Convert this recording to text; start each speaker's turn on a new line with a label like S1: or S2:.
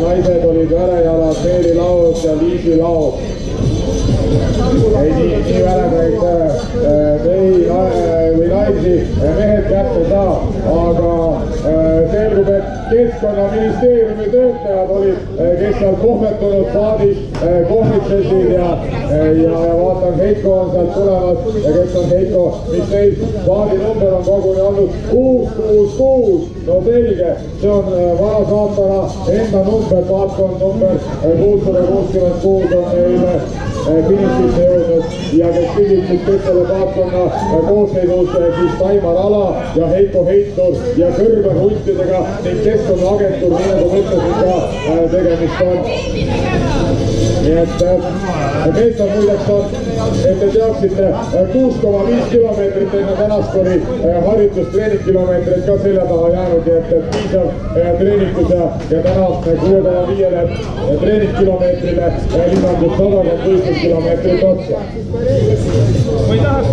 S1: naised olid Värejala, Meeli laos ja Liisi laos. Nii välemeid või naisi mehed kätte saa, aga selgub, et Keskkonnaministeeriumi töötajad olid, kes seal kohmetunud paadis kohvitsesid ja vaatan, Heiko on sealt tulemas ja kes on Heiko, mis neil paadi number on koguni olnud 666. No selge, see on vana saatana enda number, paatkond number 666 on neile finishisse jõudnud ja kes pidid siis kõik selle paatkonna koosseisus siis Taimar Ala ja Heiko Heitur ja kõrbehuntidega ning Keskkonnaagentuur, nii nagu mõtlesin ka tegemist on. Nii et meestal muideks on, et te teaksite 6,5 kilomeetrit enne tänast oli harjutustreeningkilomeetrit ka selja taha jäänud, nii et piisav treenikus ja täna 6,5 treeningkilomeetrile lisandub 100 võistluskilomeetrit otsa.
S2: Ma ei tahaks